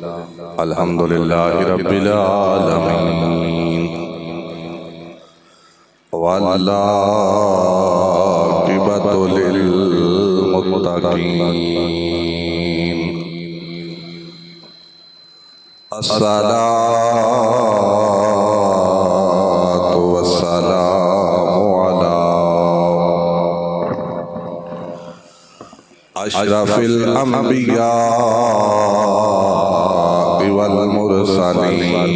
الحمدللہ رب العالمین والعاقبۃ للمتقین الصلاۃ والسلام علی اشرف الانبیاء والمرسلین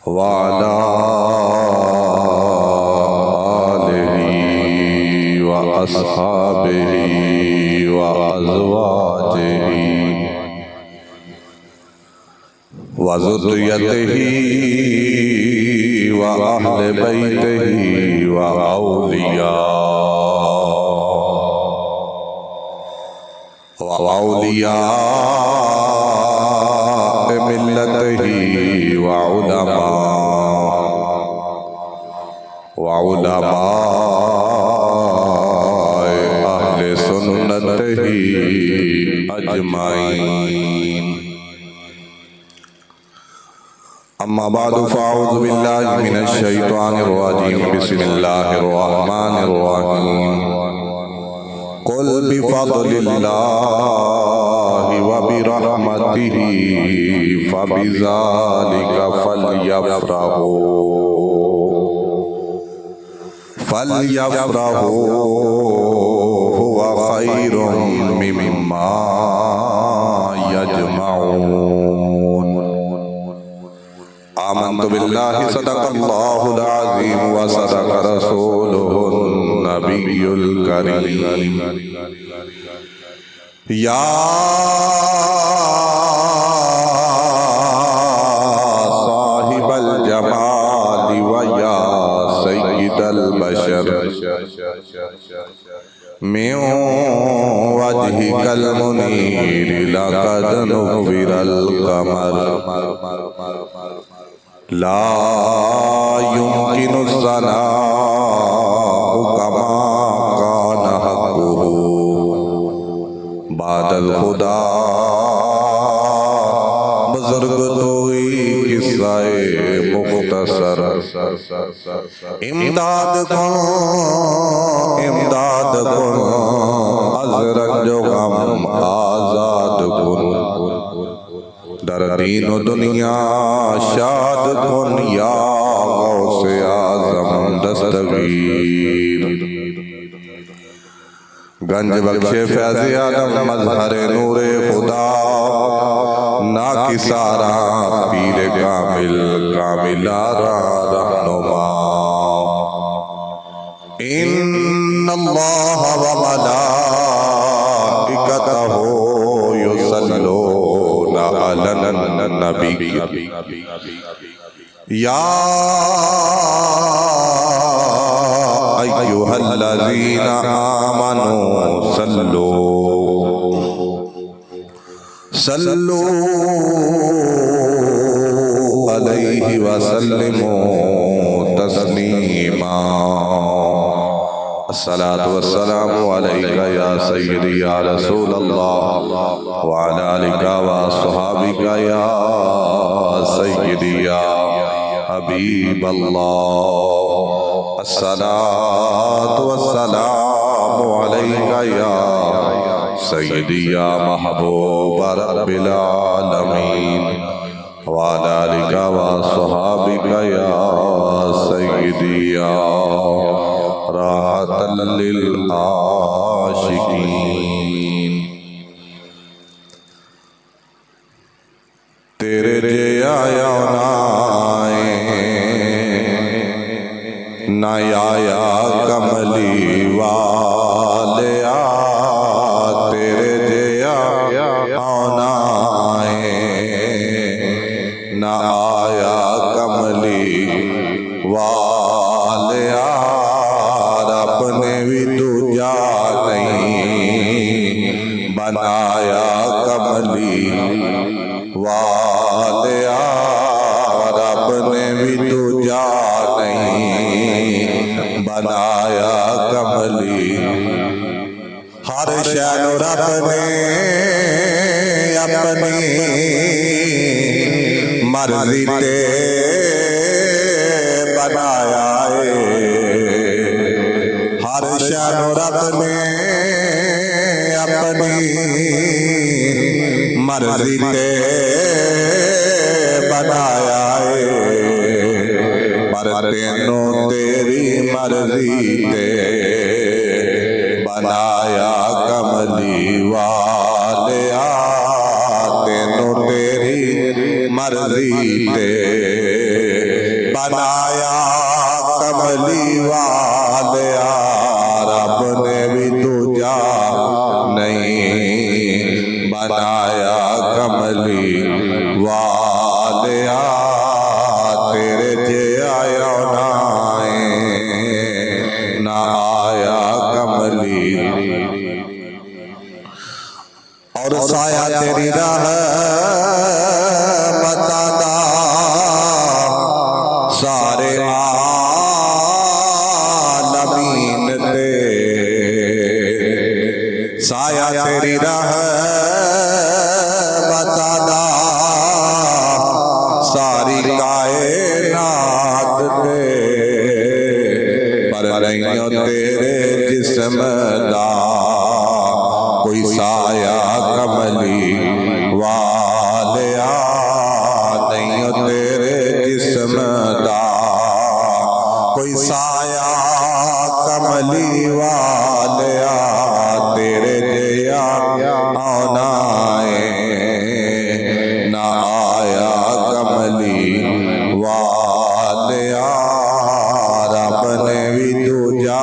وعلى آلہ واصحابہ وازواجہ وذریتہ واہل بیتہ وأولیاء ملتہ وعلماء اہل سنتہ اجمعین اما بعد فاعوذ باللہ من الشیطان الرجیم بسم اللہ الرحمن الرحیم قل بفضل اللہ وبرحمتہ فبذلک فلیفرحوا هو خیر مما یجمعون آمنت باللہ صدق اللہ العظیم وصدق رسولہ النبی الکریم یا صاحب الجمال ویا سید البشر من وجهك المنیر لقد نور القمر لا يمكن الثناء كما كان حقه بعد الخدا بزرگ توئی قصہ مختصر امداد کن از رنج و غم آزاد کن در دین و دنیا شاد کن یا غوث اعظم دستگیر گنج بخش فیض عالم مظہر نور خدا ناکسارا پیر کامل کاملارا رہنما ان اللہ و ملائکتہ یصلون علی النبی یا ایہا الذین آمنوا صلوا علیہ وسلموا تسلیما الصلاة والسلام علیکہ یا سیدی یا رسول اللہ وعلی آلکہ واصحابکہ یا سیدی یا حبیب اللہ الصلاة والسلام علیکہ یا سیدی یا محبوب رب العالمین وعلی آلکہ واصحابکہ یا سیدی یا راحت للعاشقین تیرے جے آیا نہ آیا کملی والیا تیرے جے آیا نہ آیا کملی والیا رب نے بھی دوجا نہیں بنایا کملی والیا رب نے بھی دوجا نہیں بنایا کملی ہر شے نو رب نے اپنی مرضی تے بنایا ہے ہر شے نو رب نے اپنی مرضی تے بنایا ہے پر تینوں تیری مرضی تے بنایا کملی والیا تینوں تیری مرضی تے بنایا کملی والیا رب نے بھی دوجا نہیں بنایا کملی والیا تیرے جے آیا نہ آیا کملی اور سایہ تیری رحمت دا سارے عالمین تے سایہ تیری رحمت دا ساری کائنات تے پر نہیں تیرے جسم دا کوئی سایہ کملی والیا نہیں تیرے جسم دا کوئی سایہ کملی والیا تیرے جیا آنا نہ آیا کملی والیا رب نے بھی دوجا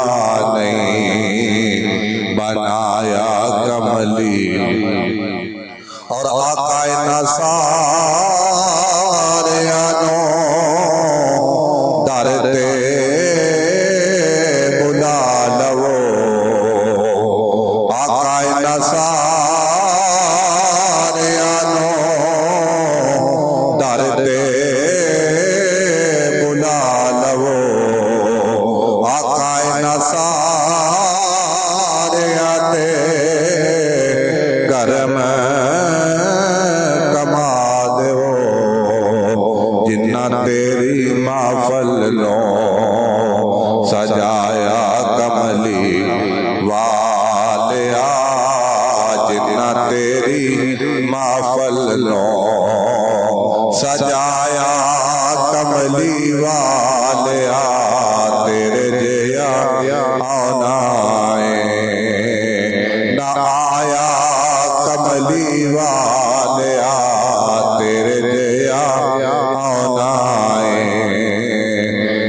نہیں بنایا کملی اور آقا نصاریانو در تے بلا لو آقا نصاریانو در تے بلا لو آقا نصاریانے کرم کما دیو جنہ تیری محفل لو سجایا کملی والیا جنہ تیری محفل لو سجایا کملی والیا تیرے جیا آنا نہ آیا کملی والیا تیرے جیا آنا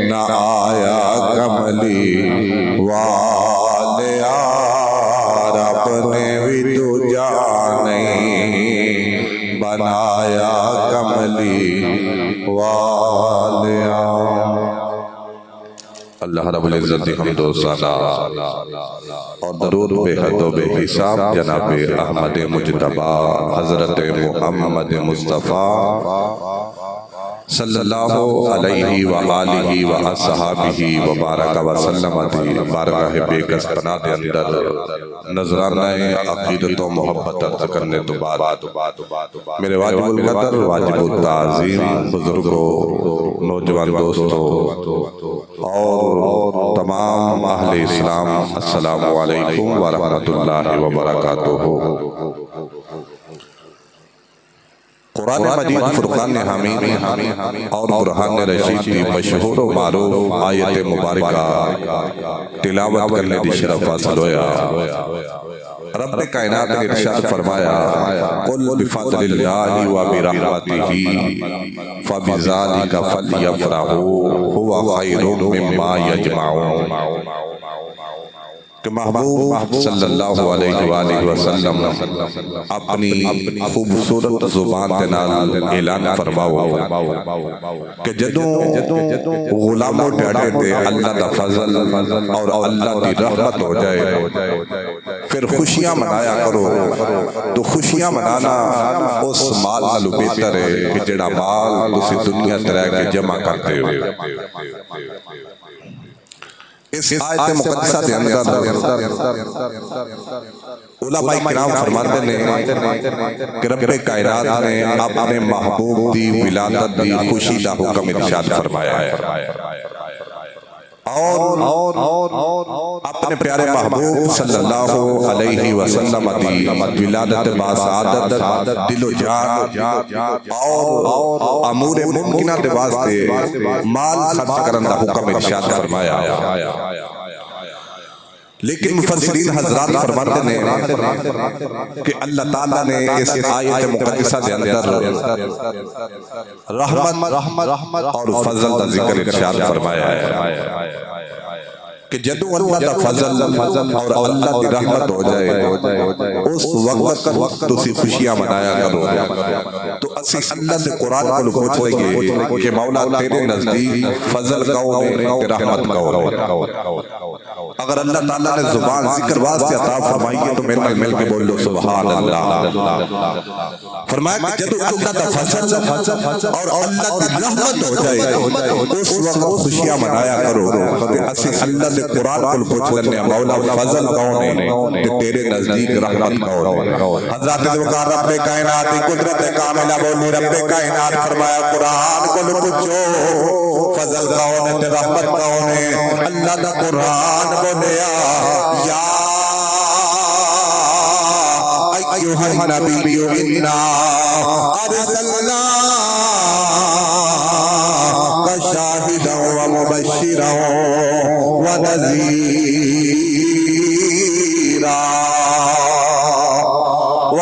نہ آیا کملی والیا رب نے بھی دوجا نہیں بنایا کملی والیا اللہ رب العزت حمد و ثنا اور درود بے حد و بے حساب جناب احمد مجتبی حضرت محمد مصطفیٰ صلی اللہ علیہ وآلہ وآصحابہ وبارک وسلم دی بارگاہ بے گز پناہ دے اندر نظرانہ عقیدت و محبت عرض کرنے تو بعد میرے واجب القدر واجب التعظیم بزرگوں نوجوان دوستوں اور تمام اہل اسلام السلام علیکم ورحمۃ اللہ وبرکاتہ قرآن مجید فرقان حمید اور برہان رشید کی مشہور و معروف آیت مبارکہ تلاوت کرنے دی شرف حاصل ہویا رب کائنات نے ارشاد فرمایا قل بفضل اللہ وبرحمتہ فبذالک فلیفرحوا هو خیر مما یجمعون کہ محبوب صلی اللہ علیہ وآلہ وسلم اپنی خوبصورت زبان تنال اعلان فرماؤ کہ جدوں غلاموں ڈیڑے دے اللہ دا فضل اور اللہ دی رحمت ہو جائے پھر خوشیاں منایا کرو تو خوشیاں منانا اس مال نالو بہتر ہے کہ جڑا مال تسی دنیا طرح کے جمع کرتے ہو اس آیت مقدسہ دے اندر علماء کرام فرماتے ہیں کہ رب کائنات نے اپنے محبوب دی ولادت دی خوشی دا حکم ارشاد فرمایا ہے اور اپنے پیارے محبوب صلی اللہ علیہ وسلم دی ولادت باسعادت دل و جان اور امور ممکنہ دے واسطے مال خرچ کرن دا حکم ارشاد فرمایا ہے لیکن مفسرین حضرات فرماتے ہیں کہ اللہ تعالیٰ نے اس آیت مقدسہ دے اندر رحمت اور فضل دا ذکر ارشاد فرمایا ہے کہ جدو اللہ دا فضل اور اللہ دی رحمت ہو جائے اس وقت تسی خوشیاں منایا کرو تو اسی اللہ دے قرآن کو پوچھیں گے کہ مولا تیرے نزدیک فضل کون ہے رحمت کون ہے اگر اللہ تعالیٰ نے زبان ذکر واسطے عطا فرمائی ہے تو میرے مل کے بول لو سبحان اللہ فرمایا کہ جدو اللہ دا فضل اور اللہ دی رحمت ہو جائے اس وقت خوشیاں منایا کرو کہ اسی اللہ دے قرآن کو پوچھ لینے مولا فضل کون ہے کہ تیرے نزدیک رحمت کون ہے حضرات ذوالفقار رب کائنات قدرت کاملہ بولی رب کائنات فرمایا قرآن کو پوچھو فضل کون ہے رحمت کون ہے اللہ دا قرآن بولیا یا ایوہ النبی انا ارسلنا شاہدا و مبشرا و نذیرا و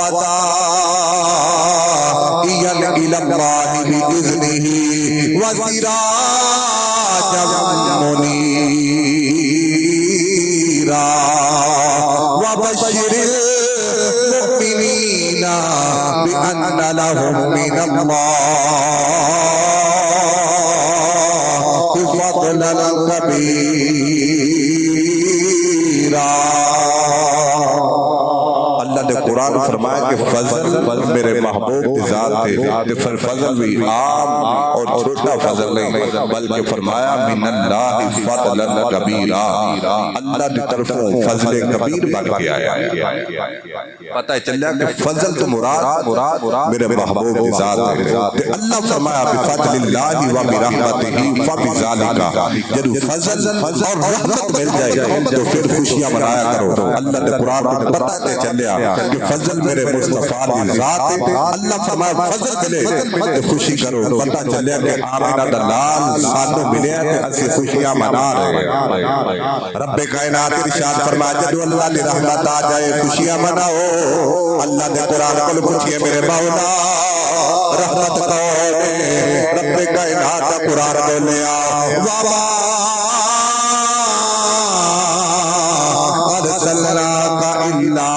داعیا الی اللہ باذنہ و سراجا منیرا وبشر المؤمنین بأن لهم من اللہ فضلا کبیرا اللہ نے قرآن فرمایا کہ فضل میرے محبوب کی ذات ہے پھر فضل بھی عام اور چھوٹا فضل نہیں بلکہ فرمایا من اللہ فضلا کبیرا اللہ کی طرف فضل کبیر بن کے آیا پتہ چلیا کہ فضل تو مراد میرے محبوب کی ذات ہے اللہ فرمایا بفضل اللہ و برحمتہ فبذالک جب فضل اور رحمت مل جائے تو پھر خوشیاں منایا کرو اللہ نے قرآن میں بتاتے چلیا کہ فضل میرے مصطفیٰ کی ذات ہے اللہ فرمایا فضل ملے تو خوشی کرو پتہ چلیا کہ آمینہ دلال ساتھوں ملے کہ اسی خوشیاں منا رہے ہیں رب کائنات ارشاد فرمایا جب اللہ نے رحمت آ جائے خوشیاں مناؤ اللہ نے قرآن کو پوچھئے میرے مولا رحمت کون ہے رب کائنات قرآن بولیا وما ارسلناک الا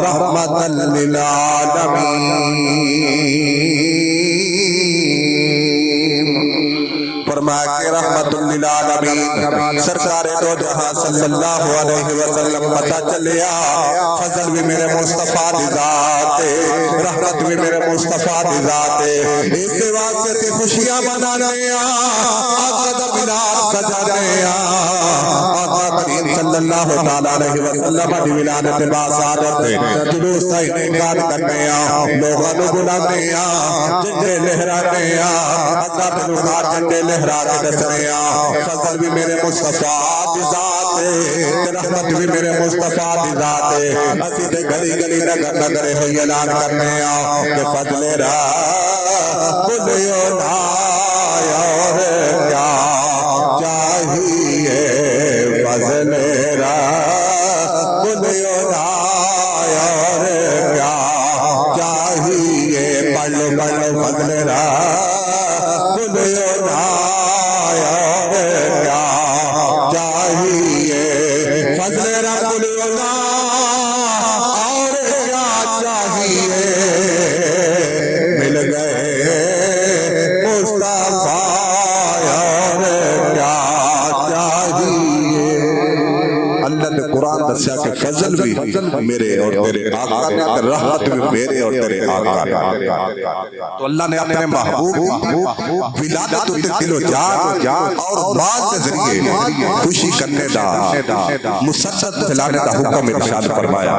رحمتا للعالمین فرمایا کہ رحمت للعالمین سرکار دو جہاں صلی اللہ علیہ وسلم پتہ چلیا فضل بھی میرے مصطفیٰ دی ذات ہے رحمت بھی میرے مصطفیٰ دی ذات ہے اس کے واسطے سے خوشیاں منانے آقا دا مینار سجانے آقا کریم صلی اللہ تعالیٰ علیہ وسلم دی ولادت باسعادت جلوس کا انعقاد کرنے لوگوں کو بلانے جھنڈے لہرانے حضرات ذوالفقار جھنڈے لہرا کے دسنے فضل بھی میرے مصطفیٰ دی ذات ہے رحمت بھی میرے مصطفیٰ دی ذات ہے اسی تے گلی گلی نگر نگرے ہوئی اعلان کرنے کہ فضل بلیو لایا اور کیا چاہیے فضل بلیو لایا اور کیا چاہیے پڑھ لو فضل بلیو لایا اور کیا چاہیے فضل بلیو لایا اور کیا چاہیے مل گئے مصطفیٰ فضل بھی میرے اور تیرے آقا نے، رحمت بھی میرے اور تیرے آقا نے۔ تو اللہ نے اپنے محبوب ولادت دل و جان اور مال کے ذریعے خوشی کرنے دا، مسدد پھیلانے دا حکم ارشاد فرمایا۔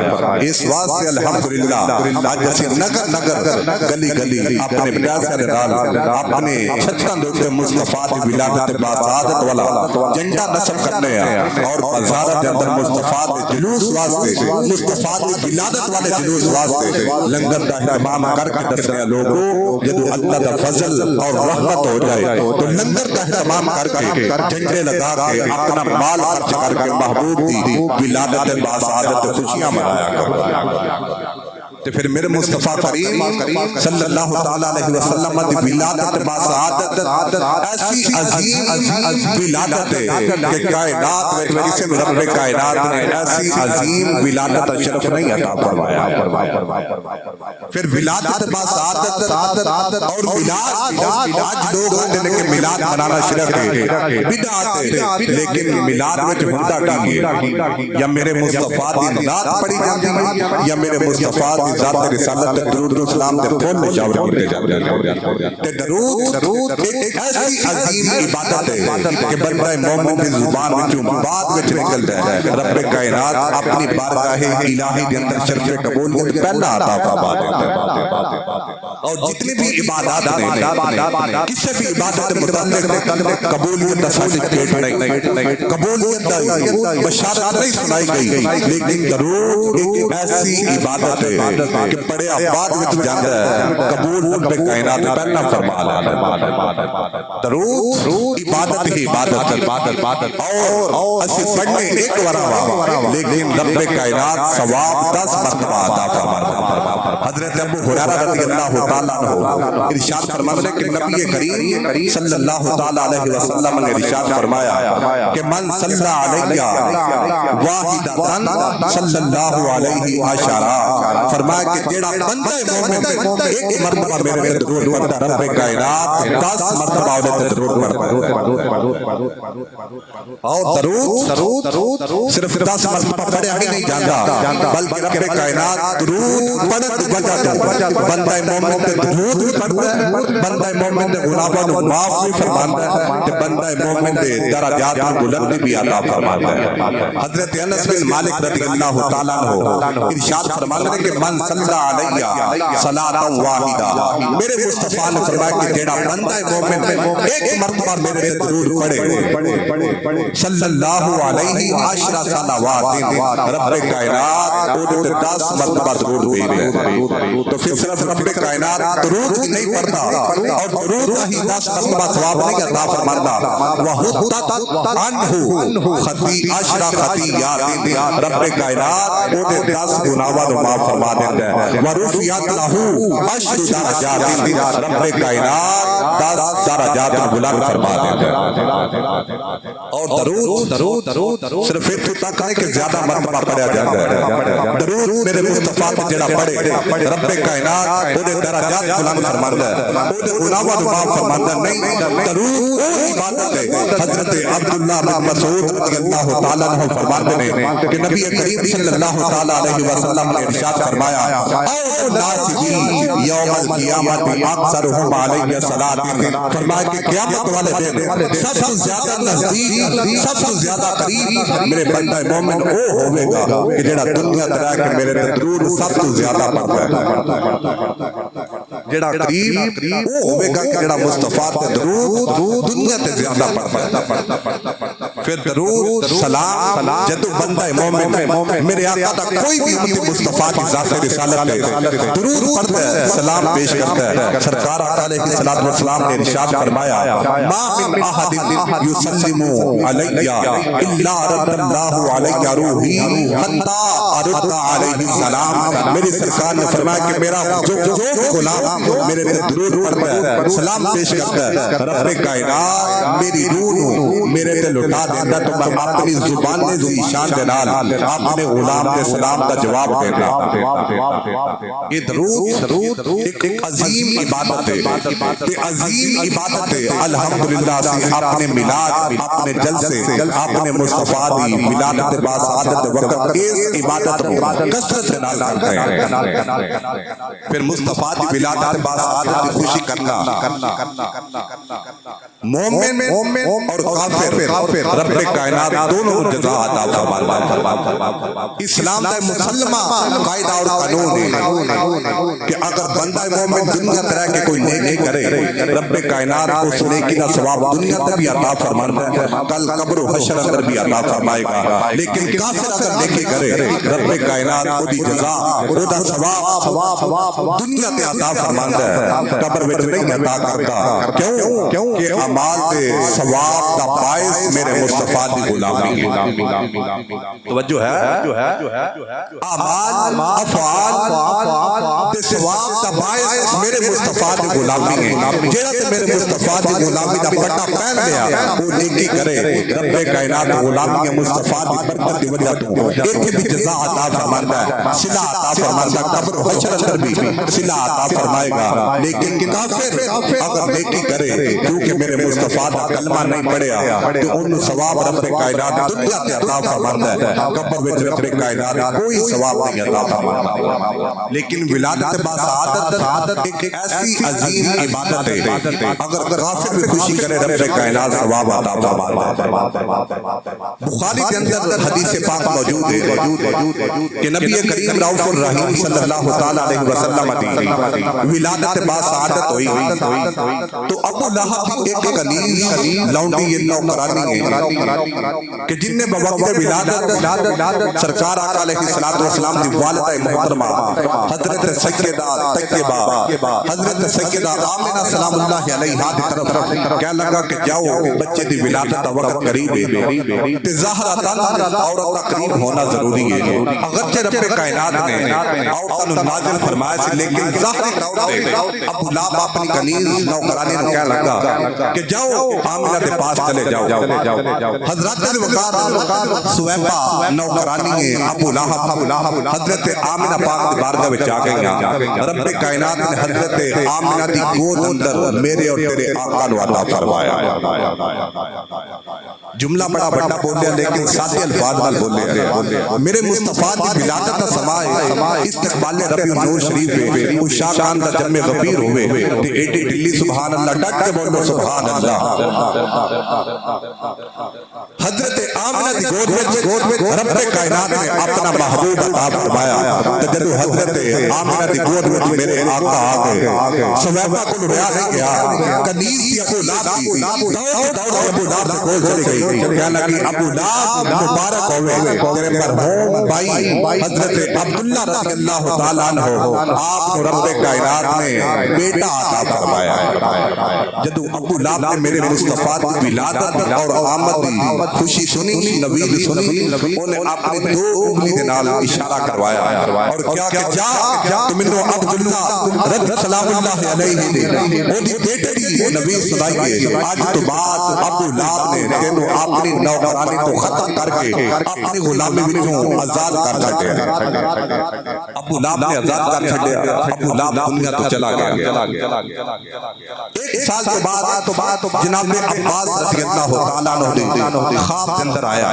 اس واسطے الحمدللہ آج اسی نگر نگر گلی گلی اپنے پیاسے نال اپنے چھتاں دے اوپر مصطفیٰ دی ولادت باسعادت والا جھنڈا نصب کرنے ہیں، اور بازار دے اندر مصطفیٰ دے جلوس واسطے، مصطفیٰ دی ولادت والے جلوس واسطے لنگر دا اہتمام کر کے دسنے ہیں لوگوں جدو اللہ دا فضل اور رحمت ہو جائے تو لنگر دا اہتمام کر کے جھنڈے لگا کے اپنا مال خرچ کر کے محبوب دی ولادت باسعادت خوشیاں منایا کرو۔ تو پھر میرے مصطفیٰ کریم صلی اللہ تعالیٰ علیہ وسلم دی ولادت باسعادت ایسی عظیم ولادت ہے کہ کائنات میں جسے رب کائنات نے ایسی عظیم ولادت شرف نہیں عطا فرمایا۔ پھر ولادت باسعادت اور میلاد، آج لوگ کہتے ہیں کہ میلاد منانا شرک ہے، بدعت ہے، لیکن میلاد میں ہوتا کیا ہے؟ یا میرے مصطفیٰ دی ذات پڑھی جاتی ہے، یا میرے مصطفیٰ دی ذات رسالت درود و سلام دے پھول میں شامل کیے جاتے ہیں۔ تے درود ایک ایسی عظیم عبادت ہے کہ بندہ مومن کی زبان وچوں بعد وچ نکلدا ہے، رب کائنات اپنی بارگاہ الہی دے اندر شرف قبولیت پہلا عطا فرما دیتا ہے۔ اور جتنی بھی عبادات نے کسی بھی عبادت متعلق قبولیت کا سرٹیفکیٹ نہیں، قبولیت کا بشارت نہیں سنائی گئی، لیکن درود ایک ایسی عبادت ہے کہ پڑھیا بعد وچ جاندا ہے، قبول رب کائنات پہلا فرما لینا۔ درود عبادت ہی عبادت، اور اسی پڑھنے ایک ورا لیکن رب کائنات ثواب 10 مرتبہ عطا فرماتا۔ حضرت ابو ہریرہ رضی اللہ تعالیٰ عنہ ارشاد فرماتے ہیں کہ نبی کریم صلی اللہ تعالیٰ علیہ وسلم نے ارشاد فرمایا کہ من صلی علیہ واحدۃ صلی اللہ علیہ عشرہ، فرمایا کہ جیڑا بندہ مومن ایک مرتبہ میرے پہ درود پڑھتا رب کائنات 10 مرتبہ اس پہ درود پڑھتا۔ اور درود صرف 10 مرتبہ پڑھا ہی نہیں جاتا، بلکہ رب کائنات درود پڑھنے کی وجہ سے بندہ مومن پہ درود پڑھتا ہے، بندہ مومن کے گناہوں کو معاف بھی فرماتا ہے، کہ بندہ مومن کے درجات کو بلندی بھی عطا فرماتا ہے۔ حضرت انس بن مالک رضی اللہ تعالیٰ عنہ ارشاد فرماتے ہیں کہ من صلی علیہ صلاۃ واحدہ، میرے مصطفیٰ نے فرمایا کہ جیڑا بندہ مومن ایک مرتبہ میرے پہ درود پڑھے صلی اللہ علیہ عشرہ صلوات، رب کائنات اس پہ 10 مرتبہ درود بھیجتا۔ تو پھر صرف رب کائنات درود ہی نہیں پڑھتا اور درود ہی 10 مرتبہ ثواب نہیں عطا فرماتا، وحطت عنہ عشرہ خطیئات، رب کائنات اس پہ 10 گناہوں کو معاف فرما دیتا ہے، ورفعت لہ 10 درجات، رب کائنات 10 درجات بلند فرما دیتا ہے۔ اور درود صرف اتنا تک نہیں کہ زیادہ مرتبہ پڑھا جاتا ہے، درود میرے مصطفیٰ پہ جڑا پڑھے رب کائنات اودے درجات بلند فرماندا ہے، اودے گناہاں کو معاف فرماندا نہیں۔ درود عبادت ہے۔ حضرت عبداللہ بن مسعود رضی اللہ تعالیٰ عنہ فرماتے ہیں کہ نبی کریم صلی اللہ تعالیٰ علیہ وسلم نے ارشاد فرمایا او الناس بی یوم القیامت اکثرهم علیہ صلاۃ، فرمایا کہ قیامت والے دن سب سے زیادہ نزدیک، سب سے زیادہ قریب میرے بندہ مومن او ہوے گا کہ جڑا دنیا تے رہ کے میرے درود سب سے زیادہ پڑھتا ہے۔ جڑا قریب وہ ہوے گا کہ جڑا مصطفیٰ تے درود دنیا تے زیادہ پڑھتا ہے۔ پھر درود سلام جدو بندہ مومن میرے آقا دا کوئی بھی امتی مصطفیٰ کی ذات رسالت ہے درود پڑھتا ہے، سلام پیش کرتا ہے۔ سرکار آقا علیہ الصلوۃ والسلام نے ارشاد فرمایا ما من احد یسلم علی الا رد اللہ علی روحی حتی ارد علیہ السلام، میری سرکار نے فرمایا کہ میرا جو غلام میرے پہ درود پڑھتا ہے، سلام پیش کرتا ہے، رب کائنات میری روح میرے پہ لٹا دیتا تو میں اپنی زبان نے ذیشان دلال اپنے غلام کے سلام کا جواب دیتا. یہ درود ایک عظیم عبادت ہے، عظیم عبادت ہے. الحمدللہ سے اپنے میلاد، اپنے جلسے، اپنے مصطفیٰ دی ولادت باسعادت وقت اس عبادت کو کثرت سے ناز کرتے ہیں. پھر مصطفیٰ دی ولادت باسعادت کی خوشی کرنا. مومن اور کافر رب کائنات دونوں جزا عطا فرماتا. اسلام کا مسلمہ قاعدہ اور قانون ہے کہ اگر بندہ مومن دنیا طرح کے کوئی نیکی کرے رب کائنات اس نیکی کا ثواب دنیا تک بھی عطا فرماتا ہے، کل قبر و حشر اندر بھی عطا فرمائے گا. لیکن کافر اگر نیکی کرے رب کائنات کو دی جزا او دا ثواب دنیا تے عطا فرماتا ہے، قبر وچ نہیں عطا کرتا. کیوں کہ اعمال دے ثواب دا باعث میرے مصطفیٰ دی غلامی ہے. توجہ ہے، اعمال افعال دے ثواب دا باعث میرے مصطفیٰ دی غلامی ہے. جیڑا تے میرے مصطفیٰ دی غلامی دا پٹا پہن لیا وہ نیکی کرے رب کائنات غلامی مصطفیٰ دی برکت دی وجہ تو ایک بھی جزا عطا فرماتا ہے، صلہ عطا فرماتا ہے، قبر و حشر اندر بھی صلہ عطا فرمائے گا. لیکن کافر اگر نیکی کرے کیونکہ میرے مصطفیٰ دا کلمہ نہیں پڑھیا تو ان ثواب رب کائنات دنیا تے عطا فرماتا ہے، قبر وچ رب کائنات کوئی ثواب نہیں عطا فرماتا. لیکن ولادت باسعادت ایک ایسی عظیم عبادت ہے اگر کافر بھی خوشی کرے رب کائنات ثواب عطا فرماتا ہے. بخاری کے اندر حدیث پاک موجود ہے کہ نبی کریم رؤوف الرحیم صلی اللہ تعالی علیہ وسلم کی ولادت باسعادت ہوئی تو ابو لہب ایک کنیز لونڈی نوکرانی ہے کہ جن نے بوقت ولادت سرکار آقا علیہ السلام دی والدہ محترمہ حضرت سیدہ طیبہ حضرت سیدہ آمنہ سلام اللہ علیہا دی طرف کہنے لگا کہ جاؤ بچے دی ولادت کا وقت قریب ہے، ظاہراتاً عورت قریب ہونا ضروری ہے. اگرچہ رب کائنات نے عورتاں نازل فرمایا سی لیکن ظاہری طور پہ ابو لہب اپنی کنیز نوکرانی نے کہنے لگا کہ جاؤ آمنہ کے پاس چلے جاؤ. حضرت وقار سویبہ نوکرانی ہے ابو لہب حضرت آمنہ پاک دی بارگاہ وچ آ گئیاں. رب کائنات نے حضرت آمنہ دی گود اندر میرے اور تیرے آقا نو عطا فرمایا. جملہ بڑا بڑا بولیا لیکن سادے الفاظ نال بولیا. میرے مصطفیٰ دی ولادت دا سما ہے، استقبال ربیع النور شریف ہے، عشاق خان دا جمع غفیر ہوئے تے ایڈی ڈلی سبحان اللہ ڈٹ کے بولو سبحان اللہ. حضرت آمنہ دی گود وچ رب کائنات نے اپنا محبوب عطا فرمایا. تے جدوں حضرت آمنہ دی گود وچ میرے آقا آ گئے سویبہ کو رہا نہیں گیا، کنیز دی ابو لہب دوڑ ابو لہب دے کول چلی گئی. کہنے لگی ابو لہب مبارک ہوئے تیرے مرحوم بھائی حضرت عبداللہ رضی اللہ تعالیٰ عنہ آپ کو رب کائنات نے بیٹا عطا فرمایا. جدو ابو لہب نے میرے مصطفیٰ کی ولادت اور آمد کی خوشی سنی، نوید سنی، انہیں اپنے دو انگلی دے نال اشارہ کروایا اور کیا کہ جا تو منو عبداللہ رضی سلام اللہ علیہ دے انہی بیٹے دی نوید سنائیے. آج تو بعد ابو لہب نے تینوں اپنی نوکرانی تو ختم کر کے اپنی غلامی وچوں آزاد کر چھڈیا. ابو لہب نے آزاد کر چھڈیا، ابو لہب دنیا تو چلا گیا. ایک سال کے بعد جناب عباس رضی اللہ تعالیٰ عنہ خواب کے اندر آیا.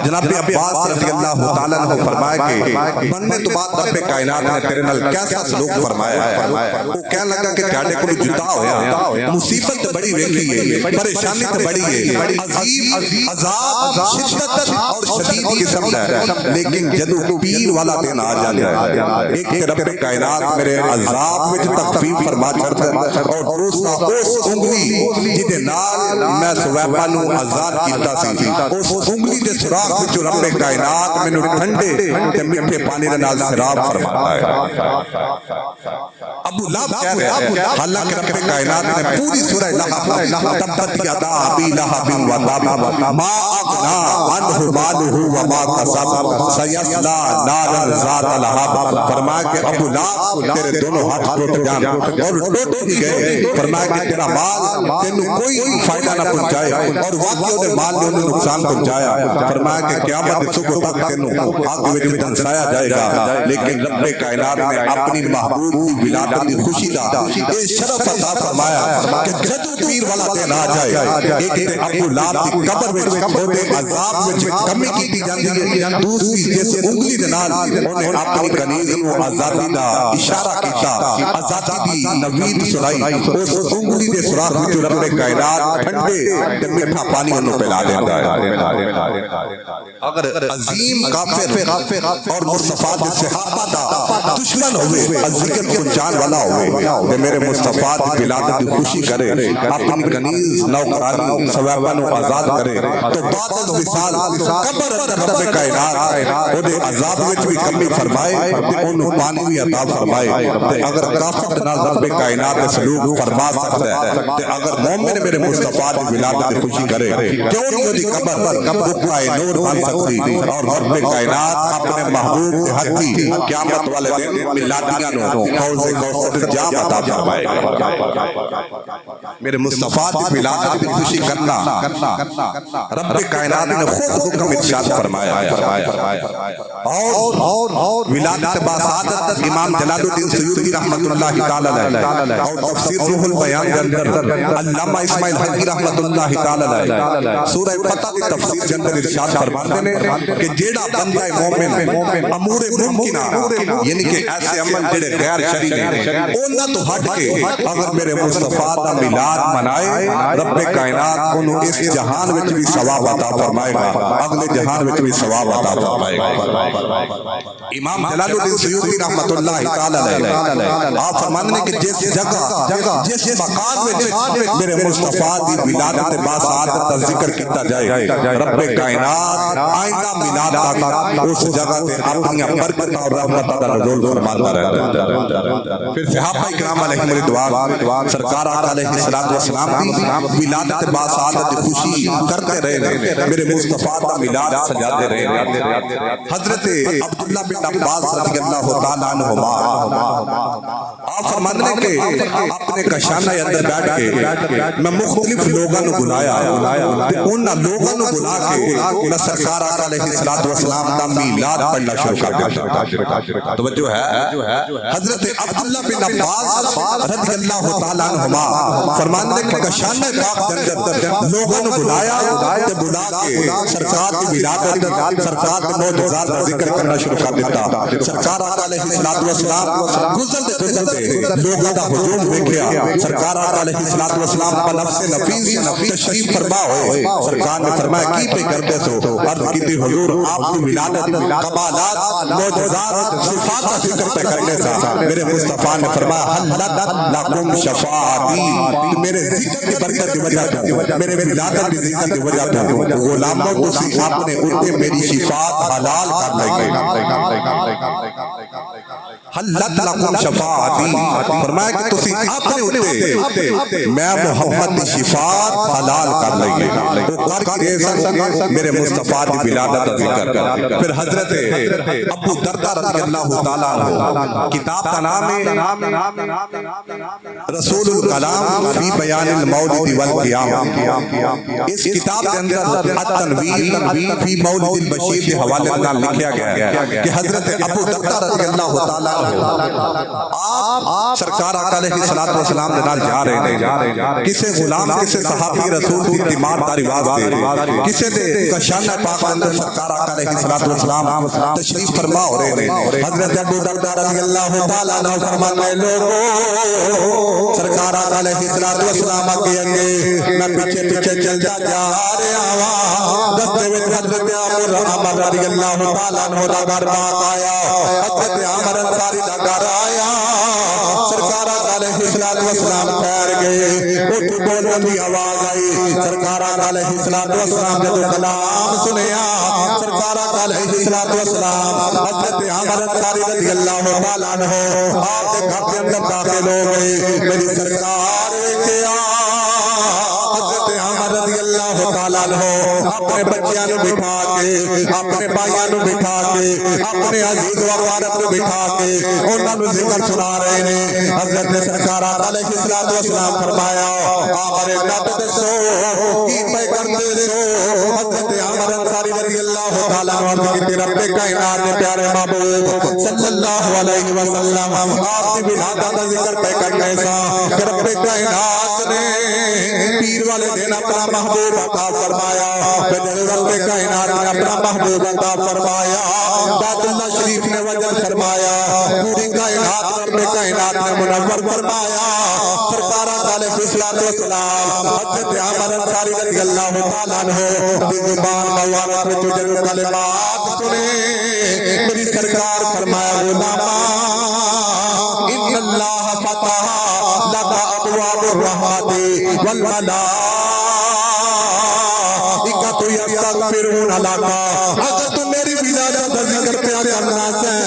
جناب عباس رضی اللہ تعالیٰ عنہ فرمایا کہ بننے تو بعد رب کائنات نے تیرے نال کیسا سلوک فرمایا ہے. وہ کہنے لگا کہ تہاڈے کول جدا ہویا، مصیبت بڑی ویکھی ہے، پریشانی تے بڑی ہے، عظیم عذاب شدت اور شدید قسم ہے، لیکن جدو پیر والا دن آ جاتا ہے ایک رب کائنات میرے عذاب وچ تخفیف فرما چھڑدا ہے اور دوسرا اس انگلی جدے نال میں سویبہ نو آزاد کیتا سی اس انگلی دے سوراخ وچ رب کائنات مینوں ٹھنڈے تے میٹھے پانی دے نال سیراب فرماتا ہے. ابو لہب کہہ رہے ہیں حالانکہ رب کائنات نے پوری سورہ لہب تبت یدا ابی لہب و تب ما اغنا عنہ مالہ وما کسب سیصلی نارا ذات لہب فرمایا کہ ابو لہب تیرے دونوں ہاتھ ٹوٹ جان اور ٹوٹ بھی گئے فرمایا کہ تیرا مال تینوں کوئی فائدہ نہ پہنچائے اور واقعی انہیں مال نے انہیں نقصان پہنچایا فرمایا کہ قیامت صبح تک تینوں آگ وچ دھنسایا جائے گا لیکن رب کائنات نے اپنی محبوب کی ولادت کی خوشی دا یہ شرف عطا فرمایا کہ جدو پیر والا دن آ جائے ایک دن ابو لہب کی قبر وچ چھوٹے عذاب وچ کمی کیتی جاندی ہے دوسری جس انگلی دے نال انہیں اپنی کنیز نو آزادی دا اشارہ کیتا آزادی دی نوید سنائی اس انگلی دے سوراخ وچ رب کائنات ٹھنڈے تے میٹھا پانی انہوں پلا دیندا ہے اگر عظیم کافر اور مصطفیٰ دے صحابہ دا دشمن ہوئے ذکر پہنچان والا ہوئے میرے مصطفیٰ دی ولادت دی خوشی کرے اپنی کنیز نوکرانی ثوابن و آزاد کرے تو بعد الوصال قبر اندر رب کائنات انہیں عذاب وچ بھی کمی فرمائے تے انہوں پانی بھی عطا فرمائے تے اگر کافر نال رب کائنات دے سلوک فرما سکتا ہے تے اگر مومن میرے مصطفیٰ دی ولادت دی خوشی کرے کیوں نہیں ہوتی قبر بقعہ نور بن سکتی اور رب کائنات اپنے محبوب کے حق کی قیامت والے دن ملادیاں نو حوض کوثر جام عطا فرمائے میرے مصطفیٰ کی ولادت کی خوشی کرنا رب کائنات نے خود حکم ارشاد فرمایا اور ولادت باسعادت امام جلال الدین سیوطی رحمت اللہ تعالی علیہ اور تفسیر روح البیان کے اندر علامہ اسماعیل حقی رحمت اللہ تعالی علیہ سورہ فتح کی تفسیر کے اندر ارشاد فرماتے ہیں کہ جیڑا بندہ مومن امور ممکنہ یعنی کہ ایسے عمل جڑے غیر شرعی نے انہاں تو ہٹ کے اگر میرے مصطفیٰ دا میلاد منائے رب کائنات انہوں اس جہان وچ بھی ثواب عطا فرمائے گا اگلے جہان وچ بھی ثواب عطا فرمائے گا امام جلال الدین سیوطی رحمت اللہ تعالی علیہ آپ فرمانے کہ جس جگہ جس مقام وچ میرے مصطفیٰ دی ولادت باسعادت کا ذکر کیتا جائے رب کائنات آئندہ میلاد تک اس جگہ تے اپنی برکت اور رحمت کا نزول فرماتا رہتا ہے پھر صحابہ کرام علیہم رضوان سرکار آقا علیہ الصلوۃ والسلام کی ولادت باسعادت خوشی کرتے رہے میرے مصطفیٰ کا میلاد سجاتے رہے حضرت عبداللہ بن عباس رضی اللہ تعالی عنہما آپ فرمانے کہ اپنے کشانہ اندر بیٹھ کے میں مختلف لوگوں نے بلایا ان لوگوں نے بلا کے میں سرکار آقا علیہ الصلوۃ والسلام کا میلاد پڑھنا شروع کر دیا توجہ ہے حضرت عبداللہ بن عباس رضی اللہ تعالی عنہما فرمانے کہ کشانہ پاک کے اندر لوگوں نے بلایا تے بلا کے سرکار کی ولادت سرکار کے معجزات کا ذکر کرنا شروع کر دیتا سرکار آقا علیہ الصلوۃ والسلام گزرتے لوگوں کا ہجوم دیکھا سرکار آقا علیہ الصلوۃ والسلام پر نفس نفیس تشریف فرما ہوئے سرکار نے فرمایا کی پہ کرتے سو عرض کی تھی حضور آپ کی ولادت کمالات معجزات صفات کا ذکر پہ کرنے سے میرے مصطفیٰ نے فرمایا حلت لکم شفاعتی میرے ذکر کی برکت کی وجہ سے میرے ولادت کی ذکر کی وجہ سے غلاموں کو سی اپنے اوپر میری شفاعت حلال کر لیں گے حلت لکم شفاعتی فرمایا کہ تسی اپنے اوپر میں محمد کی شفاعت حلال کر لیں گے وہ کر کے میرے مصطفیٰ کی ولادت کا ذکر کر پھر حضرت ابو دردہ رضی اللہ تعالیٰ عنہ کتاب کا نام ہے رسول الکلام فی بیان المولد والقیام اس کتاب کے اندر التنویر فی مولد البشیر کے حوالے سے لکھا گیا ہے کہ حضرت ابو دردہ رضی اللہ تعالیٰ آپ سرکار آقا علیہ الصلوۃ والسلام کے نال جا رہے ہیں کسے غلام کسے صحابی رسول کی تیمار دا رواج دے کسے دے کشانہ پاک اندر سرکار آقا علیہ الصلوۃ والسلام تشریف فرما ہو رہے ہیں حضرت ابو دردہ رضی اللہ تعالی عنہ فرمانے لوگوں سرکار آقا علیہ الصلوۃ والسلام کے آگے میں پیچھے پیچھے چلتا جا رہا ہوں رستے میں حضرت عمر رضی اللہ تعالی عنہ دا گھر پاک آیا حضرت عمر انصاری دا گھر آیا سرکار آقا علیہ الصلوۃ والسلام ٹھہر گئے اٹھ بولنے کی آواز آئی سرکار آقا علیہ الصلوۃ والسلام نے کلام سنیا سرکار آقا علیہ السلام حضرت عمر انصاری رضی اللہ تعالیٰ عنہ آپ کے گھر کے اندر داخل ہو گئے میری سرکار کیا حضرت عمر رضی اللہ تعالیٰ عنہ اپنے بچیاں نو بٹھا کے اپنے بھائیاں نو بٹھا کے اپنے عزیز و اقارب نو بٹھا کے انہاں نو ذکر سنا رہے ہیں حضرت سرکار علیہ السلام فرمایا عمر نت دسو کی پے کرتے سو حضرت عمر انصاری رضی اللہ تعالیٰ عنہ کی رب کائنات نے پیارے محبوب صلی اللہ علیہ وسلم آپ کی ولادت کا ذکر پہ کرنے سا کہ رب کائنات نے پیر والے دن اپنا محبوب عطا فرمایا پھر رب کائنات نے اپنا محبوب عطا فرمایا بیت اللہ شریف نے وجل فرمایا پوری کائنات رب کائنات نے منور فرمایا سرکار علیہ السلام حضرت عمر انصاری رضی اللہ تعالیٰ عنہ کی زبان مبارک میں جو کلمات سنے میری سرکار فرمایا غلاما ان اللہ فتح لك ابواب الرحمت والملائکۃ یستغفرون لك اگر تو میری ولادت کا ذکر پیا کرنا ہے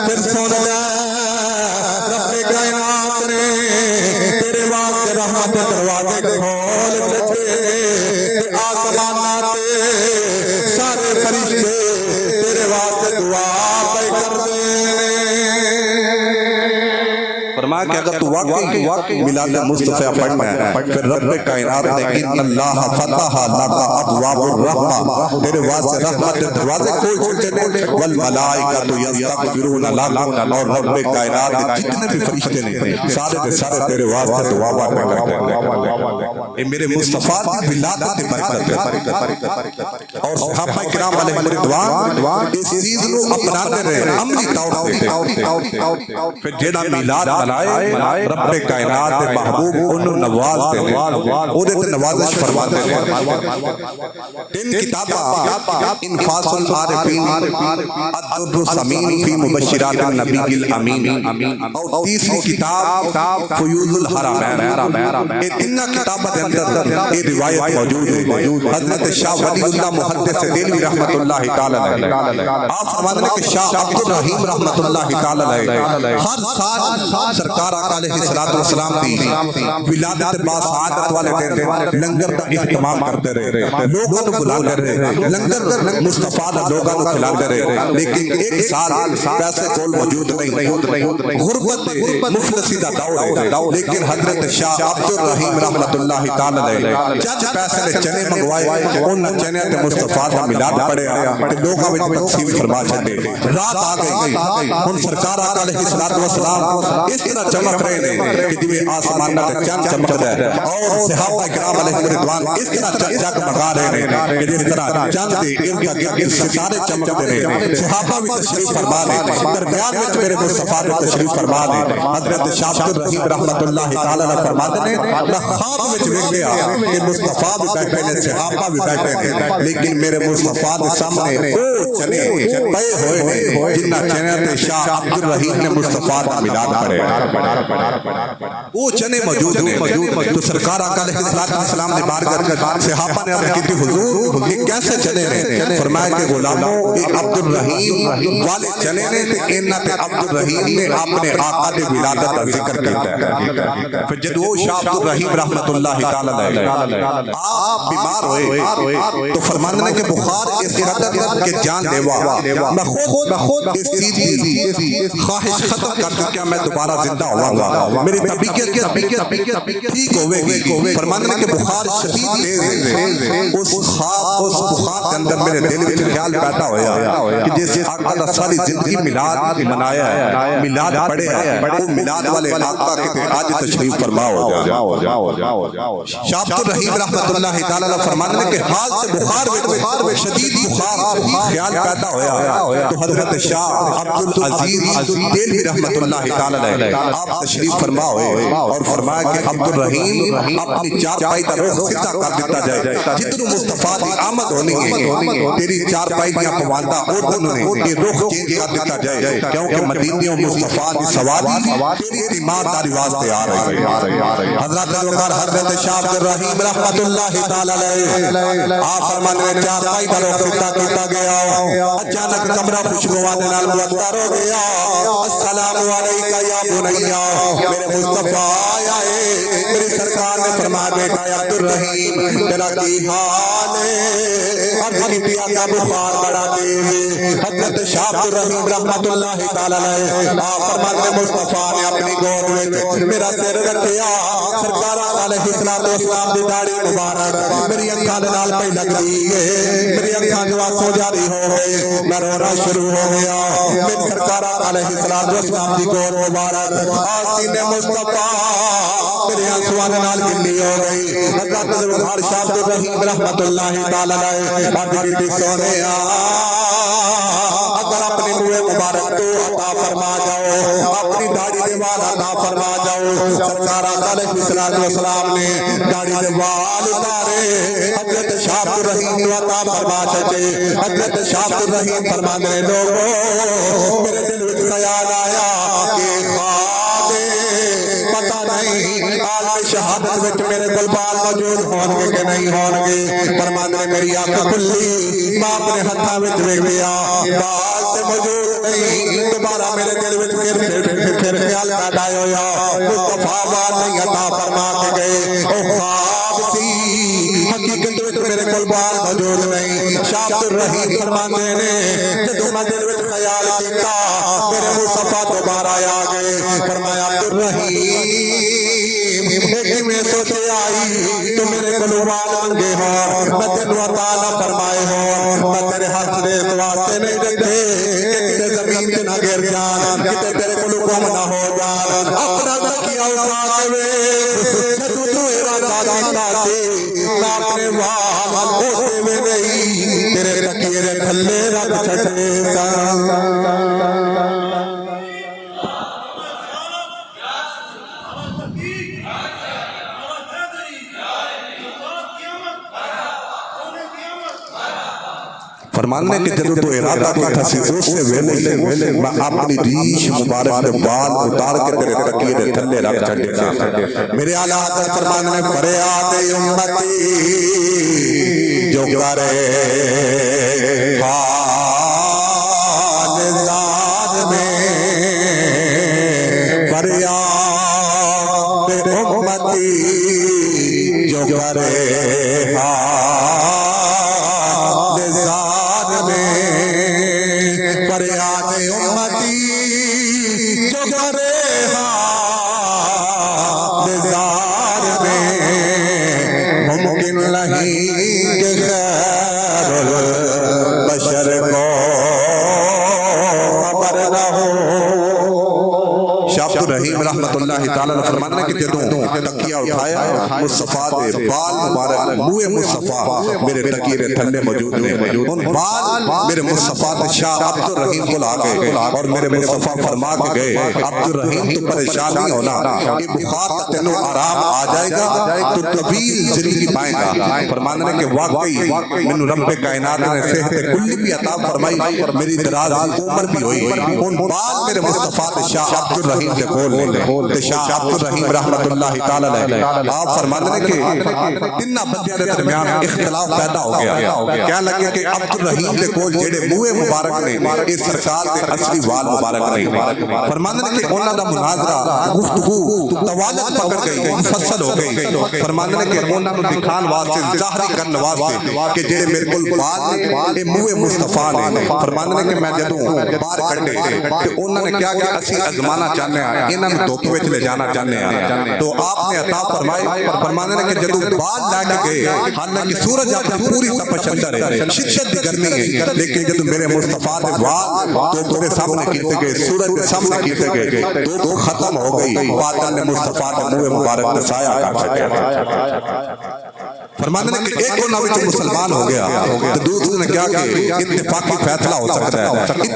پھر سن لے رب کائنات نے تیرے واسطے رحمت کے دروازے کھول دیتے آسمانات سارے فرشتے تیرے واسطے دعا پہ کر دے فرمایا کہ اگر تو واقعی میلاد مصطفیٰ پڑھنا ہے پھر رب کائنات نے ان اللہ فتح لک ابواب الرحمہ تیرے واسطے رحمت کے دروازے کھول دیتے ہیں والملائکۃ یستغفرون لک اور رب کائنات کے جتنے بھی فرشتے ہیں سارے کے سارے تیرے واسطے دعا کرتے ہیں اے میرے مصطفیٰ کی ولادت کی برکت ہے اور صحابہ کرام علیہ رضوان اس چیز کو اپناتے رہے عملی طور پہ پھر جیڑا میلاد منائے رب کائنات محبوب انہوں نوازتے ہیں اودے تے نوازش فرماتے ہیں تین کتاباں انفاس العارفین الدر الثمین فی مبشرات النبی الامین اور تیسری کتاب فیوض الحرمین یہ تینوں کتاباں دے اندر یہ روایت موجود ہے حضرت شاہ ولی اللہ محدث دہلوی رحمۃ اللہ تعالی علیہ آپ فرماتے ہیں کہ شاہ عبد الرحیم رحمۃ اللہ تعالی علیہ ہر سال سرکار آقا علیہ السلام کی ولادت باسعادت والے دن لنگر کا اہتمام کرتے رہے لوگوں کو بلاتے رہے لنگر مصطفیٰ لوگوں کو کھلاتے رہے لیکن ایک سال پیسے کول موجود نہیں غربت مفلسی دا دور ہے لیکن حضرت شاہ عبد الرحیم رحمۃ اللہ تعالی علیہ چند پیسے نے چنے منگوائے ان چنے تے مصطفیٰ دا میلاد پڑھیا تے لوگوں وچ تقسیم فرما چھڈے رات آ گئی ہن سرکار آقا علیہ السلام اس طرح چمک رہے ہیں کہ جویں آسمان تے چاند چمکدا ہے اور صحابہ کرام علیہ رضوان اس طرح جگمگا رہے ہیں کہ جس طرح چاند دے ارد گرد ستارے چمکتے رہے صحابہ بھی تشریف فرما لے درمیان وچ میرے مصطفیٰ نے تشریف فرما لے حضرت شاہ عبد الرحیم رحمۃ اللہ تعالی علیہ فرماتے ہیں میں خواب وچ ویکھیا کہ مصطفیٰ بھی بیٹھے ہیں صحابہ بھی بیٹھے ہیں لیکن میرے مصطفیٰ کے سامنے وہ چنے پے ہوئے ہیں جنہاں چنے تے شاہ عبد الرحیم نے مصطفیٰ کا میلاد پڑھے وہ چنے موجود ہیں تو سرکار آقا علیہ السلام نے بارگاہ صحابہ نے عرض کی حضور یہ کیسے چنے ہیں فرمایا کہ غلاموں یہ عبد الرحیم والے چنے نے تے انہاں تے عبد الرحیم نے اپنے آقا دی ولادت کا ذکر کیتا ہے پھر جب وہ شاہ عبد الرحیم رحمۃ اللہ تعالی علیہ آپ بیمار ہوئے تو فرماندے نے کہ بخار اس قدر کہ جان دیوا میں خود اس چیز کی خواہش ختم کر چکا میں دوبارہ زندہ ہوا گا میری طبیعت ٹھیک ہوئے گی فرماندے نے کہ بخار شدید تیز اس بخار کے اندر میرے دل میں خیال پیدا ہویا کہ جیسے آقا دا ساری زندگی میلاد منایا ہے میلاد پڑھے ہیں وہ میلاد والے آقا کے آج تشریف فرما ہو شاہ عبد الرحیم رحمۃ اللہ تعالی علیہ فرماندے نے کہ حال سے بخار شدید بخار خیال پیدا ہویا تو حضرت شاہ عبد العزیز دہلوی رحمۃ اللہ تعالی علیہ آپ تشریف فرما ہوئے اور فرمایا کہ عبد الرحیم اپنی چار پائی کا رخ سیدھا کر دیتا جائے جتنوں مصطفیٰ کی آمد ہونی ہے تیری چار پائی دیاں پواندہ اردن نے یہ رخ چینج کر دیتا جائے کیونکہ مدینیوں مصطفیٰ کی سواری تیری ایمان داری واسطے آ رہی ہے حضرت وقار حضرت شاہ عبد الرحیم رحمت اللہ تعالی علیہ آپ فرمانے میں چار پائی دلوں خطہ کیتا گیا اچانک کمرہ خوشبوان نال معطر ہو گیا السلام علیکہ یا بنیا میرے مصطفیٰ آیا ہے میری سرکار نے فرمایا بیٹا عبد الرحیم تیرا کی حال ہے عرض کی پیا کا بخار بڑا تیز حضرت شاہ عبد الرحیم رحمت اللہ تعالی علیہ آپ فرمانے مصطفیٰ نے اپنی گود میں میرا سر رکھیا سرکار علیہ السلام دی داڑھی مبارک میری اکھاں دے نال پئی لگ دی ہے میری اکھاں جو آنسو جاری ہو گئے میں رونا شروع ہو گیا میری سرکار علیہ السلام دی گود مبارک آستین مصطفیٰ میرے آنسواں دے نال گلی ہو گئی حضرت ذوالفقار شاہ عبد الرحیم رحمت اللہ تعالی علیہ عرض کی سونے اگر اپنے منہ مبارک تو عطا فرما جاؤ اپنی داڑھی دے وال عطا فرما جاؤ سرکار علیہ السلام نے داڑھی دے وال اتارے حضرت شاہ عبد الرحیم کو عطا فرما چکے حضرت شاہ عبد الرحیم فرمانے لوگوں میرے دل وچ خیال آیا کہ خواب پتہ نہیں عالم شہادت وچ میرے کول بال موجود ہون گے کہ نہیں ہون گے فرمانے میری آنکھ کھلی میں اپنے ہتھاں وچ ویکھیا بال تے موجود نہیں دوبارہ میرے دل وچ پھر خیال پیدا ہویا مصطفیٰ بال نہیں عطا فرما کے گئے او خواب سی حقیقت وچ میرے کول بال موجود نہیں شاہ عبد الرحیم فرماندے نے جدوں میں دل وچ خیال کیتا میرے مصطفیٰ دوبارہ آ گئے فرمایا عبد الرحیم ایک میں سوچے آئی تو میرے کول بال منگے ہو میں تینوں عطا نہ فرمائے ہو میں تیرے ہاتھ دے واسطے نہیں رکھے کہ زمین تے نہ گر جان کہ تیرے کول کم نہ ہو جان اپنا تکیا اٹھا کے وے جدوں تو ارادہ کیتا سی میں اپنے وال اوتے میں نہیں تیرے تکیے دے تھلے رکھ چھڈے سا فرمانے کہ جدو تو ارادہ کیا سی اس سے ویلے میں اپنی ریش مبارک دے بال اتار کے تیرے تکیے دے تھلے رکھ چھڈے میرے اعلیٰ حضرت فرمانے میں فریاد امتی جو کرے حال زاد میں فریاد امتی جو کرے فریاد امتی جو کرے حال میں ممکن نہیں کہ خیر البشر کو خبر نہ ہو شاہ عبد الرحیم رحمت اللہ تعالیٰ نے فرمانا کہ جدوں تکیہ اٹھایا مصطفیٰ دے بال مبارک منہ مصطفیٰ میرے تکیے دے تھلے موجود نے ان بال میرے مصطفیٰ دے شاہ عبد الرحیم کو لا گئے اور میرے مصطفیٰ فرما کے گئے عبد الرحیم تو پریشان نہیں ہونا یہ بخار تینوں آرام آ جائے گا تو طویل زندگی پائے گا فرمانا کہ واقعی من رب کائنات نے صحت کلی بھی عطا فرمائی میری دراز عمر بھی ہوئی ان بال میرے مصطفیٰ دے شاہ عبد الرحیم دے کول تے شاہ عبد الرحیم رحمت اللہ تعالی علیہ آپ فرمانے کہ تیناں بندیاں دے درمیان اختلاف پیدا ہو گیا کیا لگے کہ عبد الرحیم دے کول جڑے منہ مبارک نے یہ سرکار دے اصلی وال مبارک نہیں فرمانے کہ انہاں دا مناظرہ گفتگو توالت پکڑ گئی مفصل ہو گئی فرمانے کہ انہاں نوں دکھان واسطے ظاہری کرن واسطے کہ جڑے میرے کول بال اے منہ مصطفیٰ نے فرمانے کہ میں جدوں باہر کڈے تے انہاں نے کیا کہ اسی ازمانا چاہنے ہیں انہاں نوں دھوپ وچ لے جانا چاہنے ہیں تو آپ نے عطا فرمائی فرمانے کہ جدوں بال لے کے گئے حالانکہ سورج اپنی پوری تپش اندر ہے شدت دی گرمی ہے لیکن جدوں میرے مصطفیٰ دے وال دھوپ دے سامنے کیتے گئے سورج دے سامنے کیتے گئے دھوپ ختم ہو گئی بادل نے مصطفیٰ دے منہ مبارک تے سایہ کر چھڈیا فرماتے ہیں کہ ایک کونا وچ مسلمان ہو گیا تو دوسرے نے کیا کہ اتفاقی فیصلہ ہو سکتا ہے،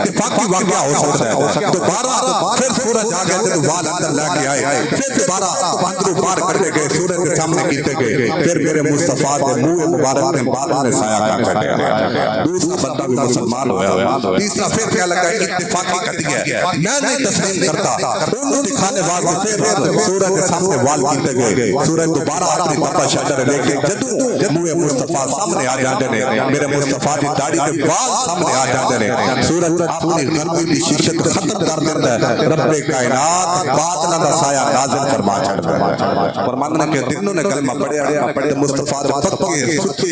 اتفاقی واقعہ ہو سکتا ہے، دوبارہ پھر سورج آ گئے تو وال اندر لے کے آئے، پھر دوبارہ اندروں پار کرتے گئے، سورج کے سامنے کیتے گئے، پھر میرے مصطفیٰ کے منہ مبارک میں بادل نے سایہ کر کٹیا، دوسرا بندہ بھی مسلمان ہوا، تیسرا پھر کیا لگا اتفاقی قطعی ہے، میں نہیں تسلیم کرتا، انہوں دکھانے واسطے پھر سورج کے سامنے وال کیتے گئے، سورج دوبارہ اپنی پتہ شجر لے کے جدوں منہ مصطفیٰ سامنے آ جاندے نے، میرے مصطفیٰ دی داڑھی کے بال سامنے آ جاندے نے، سورج اپنی غربی دی شدت ختم کر دیتا ہے، رب کائنات بادل دا سایہ نازل فرما چھڑتا ہے۔ فرماتے ہیں کہ دنوں نے کلمہ پڑھے مصطفیٰ دے پکے سچے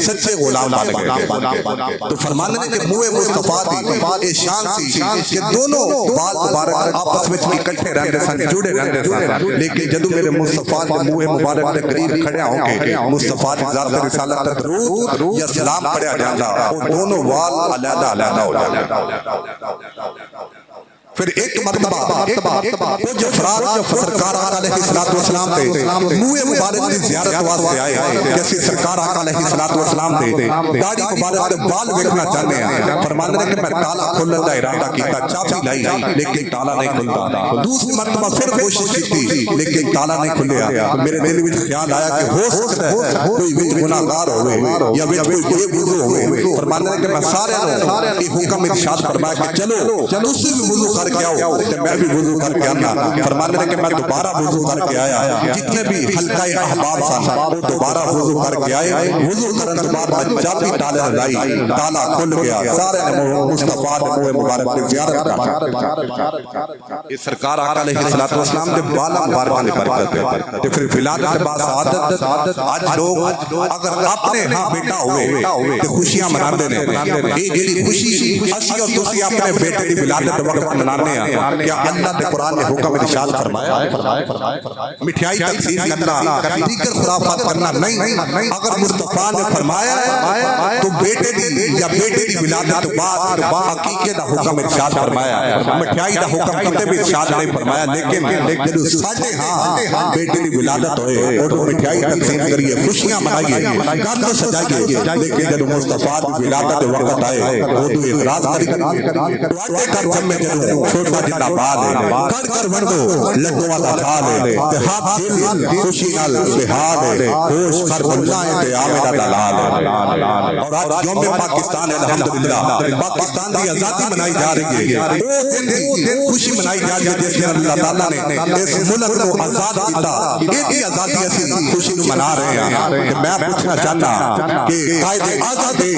سچے غلام بن گئے، تو فرماتے ہیں کہ منہ مصطفیٰ دی شان سی کہ دونوں بال مبارک آپس میں اکٹھے رہندے سن، جڑے رہندے سن، لیکن جدوں میرے مصطفیٰ کے منہ مبارک دے قریب کھڑے ہوں گے مصطفیٰ دی ذات رسالت تے درود یا سلام پڑھیا جاندا، وہ دونوں وال علیحدہ علیحدہ ہو جاندے۔ پھر ایک مرتبہ کچھ افراد سرکار آقا علیہ السلام تے منہ مبارک دی زیارت واسطے آئے، جیسے سرکار آقا علیہ السلام تے داڑھی مبارک دے بال ویکھنا چاہتے ہیں، فرماندے ہیں کہ میں تالا کھولن دا ارادہ کیتا، چابی لائی لیکن تالا نہیں کھلدا، دوسری مرتبہ پھر کوشش کی لیکن تالا نہیں کھلیا، میرے دل وچ خیال آیا کہ ہو سکتا ہے کوئی وچ گناہگار ہوئے یا وچ کوئی بے وضو ہوئے، فرماندے ہیں کہ میں سارے یہ حکم ارشاد فرمایا کہ چلو تسی بھی وضو کر کے آؤ، میں بھی وضو کر کے آنا، فرماتے ہیں کہ میں دوبارہ وضو کر کے آیا، جتنے بھی حلقہ احباب سن وہ دوبارہ وضو کر کے آئے، وضو کرن کے بعد میں چابی تالے لائی، تالا کھل گیا، سارے نے مصطفیٰ دے منہ مبارک کی زیارت کر، یہ سرکار آقا علیہ السلام دے بالا مبارک دی برکت ہے۔ تے پھر ولادت کے بعد سعادت، آج لوگ اگر اپنے ہاں بیٹا ہوئے تے خوشیاں مناندے نے، یہ جڑی خوشی اسی اور تسی اپنے بیٹے دی ولادت وقت منانے ہیں، کیا اللہ نے قرآن نے حکم ارشاد فرمایا مٹھائی تقسیم کرنا، دیگر خرافات کرنا نہیں، اگر مصطفیٰ نے فرمایا تو بیٹے دی یا بیٹے دی ولادت بعد عقیقے دا حکم ارشاد فرمایا، مٹھائی دا حکم کتے بھی ارشاد نہیں فرمایا، لیکن جدو ساڈے ہاں بیٹے دی ولادت ہوئے اور مٹھائی تقسیم کریے، خوشیاں منائیے، گھر سجائیے، لیکن جدو مصطفیٰ دی ولادت وقت آئے وہ تو اعتراض کریے، تواڈے گھر جمے جدو چھوٹا جتنا بال ہے کر کر وردو لڈوਆਂ ਦਾ خال ہے تے ہاتھ دل خوشی نال بہاد ہے، خوش کر اللہ تے آوے دا دلال ہے، اور آج یوم پاکستان الحمدللہ پاکستان دی آزادی منائی جا رہی ہے، وہ دن خوشی منائی جا رہی ہے جس میں اللہ تعالیٰ نے اس ملک کو آزاد کیتا، یہ آزادی اسی خوشی نو منا رہے ہیں۔ کہ میں پوچھنا چاہنا کہ قائد اعظم دے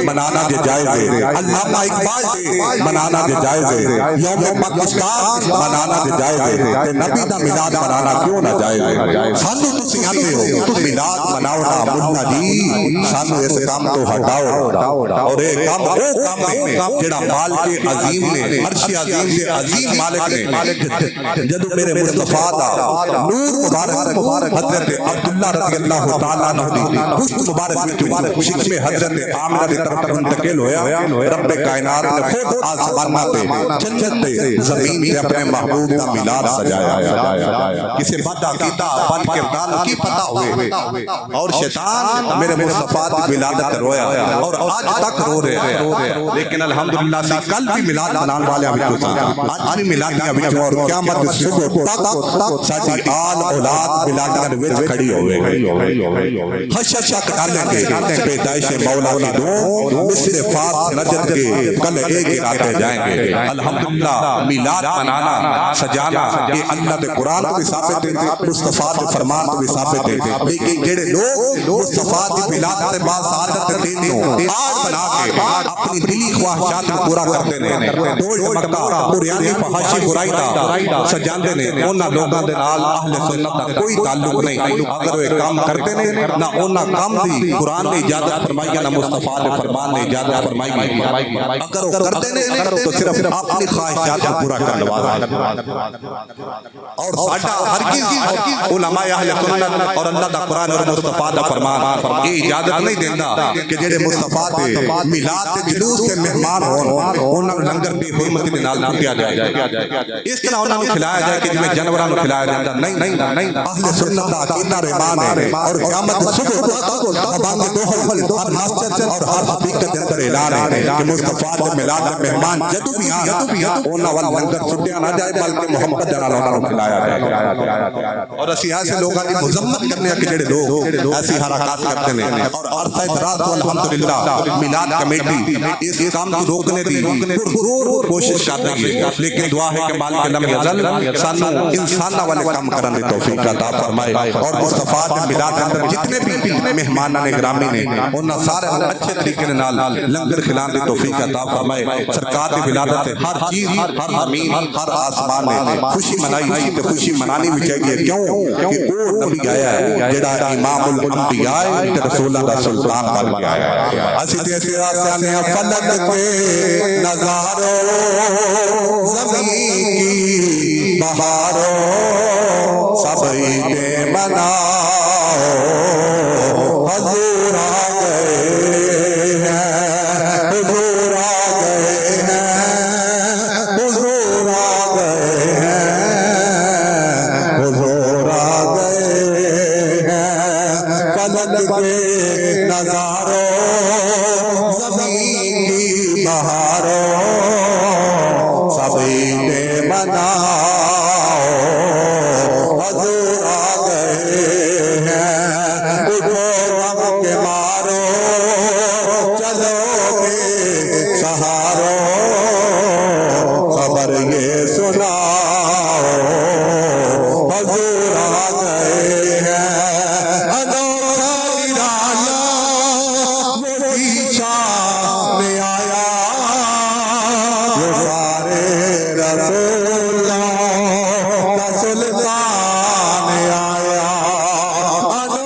منانا جو جائز ہے، علامہ اقبال دے منانا جو جائز ہے، یوم پاکستان منانا جو جائز ہے، نبی دا میلاد منانا کیوں نہ جائز ہے؟ سانو تسی آتے ہو میلاد مناؤ نا منا جی، سانو اس کام تو ہٹاؤ، اور ایک کام او کام ہے جڑا مالک عظیم نے، عرش عظیم دے عظیم مالک نے جدو میرے مصطفیٰ دا نور مبارک حضرت عبداللہ رضی اللہ تعالیٰ عنہ دی پشت مبارک وچوں شکم حضرت آمنہ دی طرف منتقل ہویا، رب کائنات نے خود آسمانہ تے جنت تے زمین تے اپنے محبوب کا میلاد سجایا، کسی بد عقیدہ بد کردار کی پتہ ہوئے اور شیطان میرے مصطفیٰ کی ولادت رویا اور آج تک رو رہے ہیں، لیکن الحمدللہ سے کل بھی میلاد منان والے وچوں سن، آج بھی میلادیاں وچوں، اور قیامت صبح تک ساڈی آل اولاد میلاداں دے وچ کھڑی ہوے، حشر کٹالیں گے پیدائش مولا کی دو مصر فارس نجد کے کل ایک ارادے جائیں گے۔ الحمدللہ میلاد منانا سجانا یہ اللہ دے قرآن تو بھی ثابت ہے، مصطفیٰ دے فرمان تو بھی ثابت ہے، لیکن جڑے لوگ مصطفیٰ دی ولادت کے بعد سعادت دین کو آج بنا کے اپنی دلی خواہشات کو پورا کرتے ہیں، ڈول ڈمکا قریانی فحاشی برائی دا سجاندے نے، انہاں لوگاں دے نال اہل سنت دا کوئی تعلق نہیں، اگر وہ کام کرتے ہیں نہ انہاں کام دی قرآن نے اجازت فرمائی ہے نہ مصطفیٰ دے فرمان نے اجازت فرمائی ہے، اگر وہ کرتے ہیں تو صرف اپنی خواہش خواہشات کو پورا کر نوازے اور ساڈا ہرگز علماء اہل سنت اور اللہ دا قرآن اور مصطفیٰ دا فرمان یہ اجازت نہیں دینا کہ جڑے مصطفیٰ دے میلاد تے جلوس تے مہمان ہون انہاں نوں لنگر دی حرمت دے نال کھٹیا جائے اس طرح انہاں نوں کھلایا جائے کہ جویں جانوراں نوں کھلایا جاندا نہیں اہل سنت دا عقیدہ ایمان ہے اور قیامت صبح تک بانگ دوہل ہر مسجد اور ہر حقیقت دے اندر اعلان ہے کہ مصطفیٰ دے میلاد دے مہمان جدوں بھی آن انہاں وال لنگر سٹیا نہ جائے بلکہ محمد دے نال انہاں نوں کھلایا جائے اور اسی ایسے لوگاں دی مذمت کرنے کہ جڑے لوگ ایسی حرکات کرتے ہیں اور عرصہ رات الحمدللہ میلاد کمیٹی اس کام کو روکنے دی پرزور کوشش کر رہی ہے لیکن دعا ہے کہ مالک لم یزل سانو انساناں والے کام کرن دی توفیق عطا فرمائے اور مصطفیٰ دے میلاد اندر جتنے بھی مہمانان گرامی نے انہاں سارے اچھے طریقے نال لنگر کھلان دی توفیق عطا فرمائے سرکار دی ولادت ہر چیز ہر زمین ہر آسمان نے خوشی منائی تے خوشی منانی بھی چاہیے کیوں کہ وہ نبی آیا ہے جڑا امام الانبیاء تے رسول اللہ سلطان بن کے آیا ہے اسی تے سیاسیاں فلک کے نظاروں زمین کی بہاروں سب عیدیں مناؤ حضور آ گئے ہیں حضور آ گئے ہیں حضور آ گئے ہیں حضور آ گئے ہیں فلک کے نظاروں زمین کی بہاروں سب عیدیں مناؤ حضور آ گئے ہیں اٹھو غم کے مارو چلو بے سہارو خبر یہ سناؤ حضور آ گئے ہیں انوکھا نرالا وہی شان میں آیا وہ سارے رسولوں کا سلطان آیا انوکھا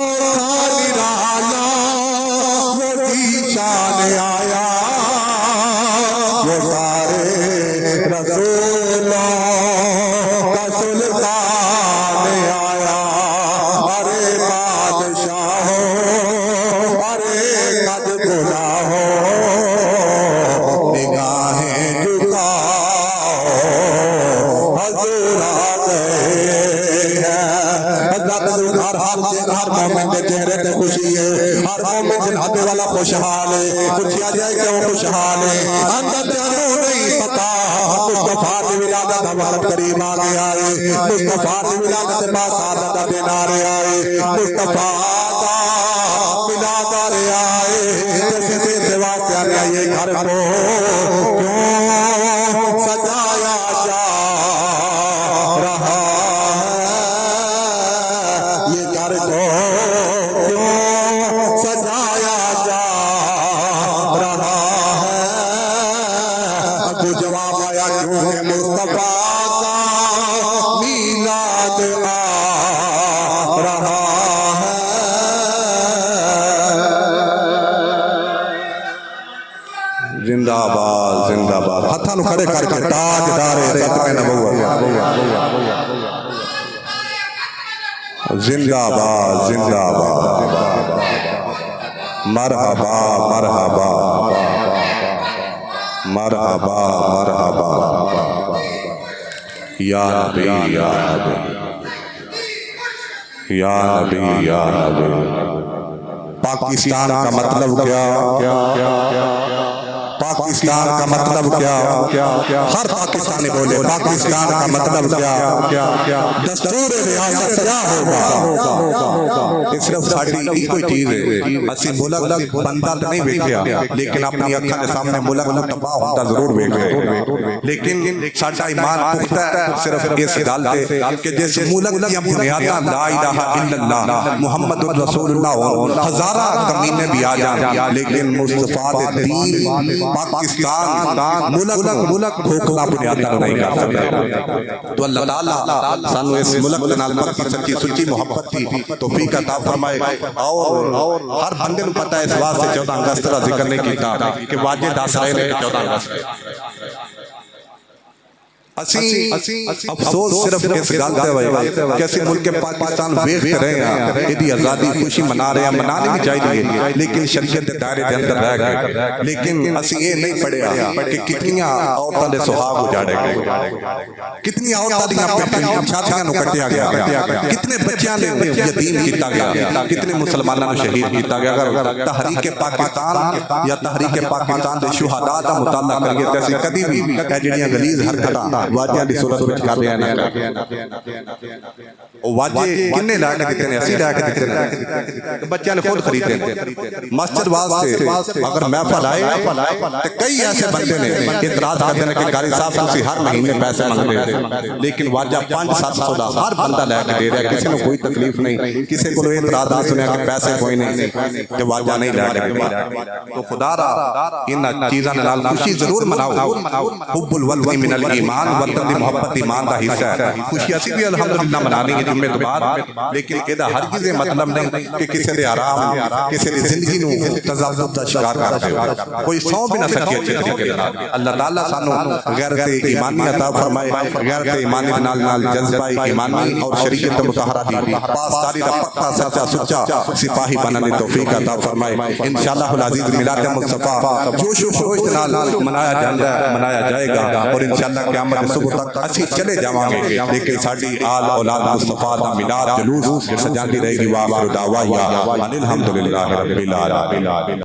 نرالا وہی شان آیا وہ سارے رسولوں کا سلطان آیا ارے بادشاہوں ارے قد بلاؤ نگاہیں جھکاؤ حضور آ گئے ہیں حضرت ہر مومن کے چہرے پہ خوشی ہے ہر مومن جنابے والا خوشحال ہے پوچھا جائے کہ وہ خوشحال ہے اندر جانو نہیں پتا مصطفیٰ کی ولادت ہمارا قریب آ گیا ہے مصطفیٰ کی ولادت با سعادت دن آ رہے آئے مصطفیٰ کا ملاد آ رہے آئے جیسے سوا کیا رہا یہ گھر کو کیوں سجایا جا رہا ہے یہ گھر کو کیوں سجایا جا رہا ہے ابو جواب آیا کیوں کہ مصطفیٰ کا میلاد آ رہا ہے زندہ باد زندہ باد ہاتھاں نوں کھڑے کر کے تاجدار ختم نبوت زندہ باد زندہ باد مرحبا مرحبا مرحبا مرحبا یا نبی یا نبی یا نبی یا نبی پاکستان کا مطلب کیا پاکستان کا مطلب کیا ہر پاکستانی بولے پاکستان کا مطلب کیا دستور ریاست کیا ہوگا صرف ساڑی کوئی چیز ہے اسی ملک بندہ نہیں ویکھیا لیکن اپنی اکھاں دے سامنے ملک تباہ ہوتا ضرور ویکھے لیکن ساڈا ایمان پختہ ہے صرف اس گل تے کہ جس ملک دی بنیاداں لا الہ الا اللہ محمد رسول اللہ ہزاراں کمینے بھی آ جان لیکن مصطفیٰ دے دین پاکستان ملک کھوکھلا بنیاداں نہیں کر سکتا تو اللہ تعالی سانو اس ملک دے نال پکی سچی سچی محبت دی توفیق عطا فرمائے اور ہر بندے نوں پتہ ہے اس واسطے 14 اگست دا ذکر نہیں کیتا کہ واجد دس رہے نے 14 اگست افسوس صرف کس گل تے ہوئے کہ اسی ملک پاکستان ویکھ رہے ہیں ایدی آزادی خوشی منا رہے ہیں منانی بھی چاہیے لیکن شریعت دے دائرے دے اندر رہ گئے لیکن اسی یہ نہیں پڑھیا کہ کتنی عورتاں دے سہاگ اجاڑے گئے کتنی عورتاں دیاں پیٹیاں چھاتیاں نو کٹیا گیا کتنے بچیاں نے یتیم کیتا گیا کتنے مسلماناں نو شہید کیتا گیا اگر تحریک پاکستان یا تحریک پاکستان دے شہداء دا مطالعہ کریے تے اسی کدی بھی اے جڑیاں غلیظ حرکتاں واجیاں دی صورت وچ کر رہے ہیں او واجے کنے لا کے دتے نے اسی لا کے دتے نے بچیاں نے خود خریدے نے مسجد واسطے اگر محفل آئے تے کئی ایسے بندے نے اعتراض کرتے ہیں کہ قاری صاحب تسی ہر مہینے پیسے منگ رہے ہیں لیکن واجہ 500-700 دا ہر بندہ لے کے دے رہا ہے کسی کو کوئی تکلیف نہیں کسی کو اعتراض نہیں سنیا کہ پیسے کوئی نہیں کہ واجہ نہیں لے کے دے تو خدا را ان چیزاں نال خوشی ضرور مناؤ حب الوطن من الایمان وطن دی محبت ایمان دا حصہ ہے خوشی اسی بھی الحمدللہ منانی ہے جمعے تو بعد لیکن ادا ہرگز یہ مطلب نہیں کہ کسی دے آرام کسی دی زندگی نو تذبذب دا شکار کرتے ہو کوئی سو بھی نہ سکی اچھے طریقے نال اللہ تعالیٰ سانو غیرت ایمانی عطا فرمائے غیرت ایمانی نال نال جذبہ ایمانی اور شریعت مطہرہ دی پاسداری دا پکا سچا سچا سپاہی بننے توفیق عطا فرمائے انشاءاللہ العزیز میلاد مصطفیٰ جوش و خروش نال منایا جائے گا اور انشاءاللہ قیامت صبح تک اسی چلے جاواں گے لیکن ساڈی آل اولاد مصطفیٰ دا میلاد جلوس سجاندی رہے گی وآخر دعوانا ان الحمدللہ رب العالمین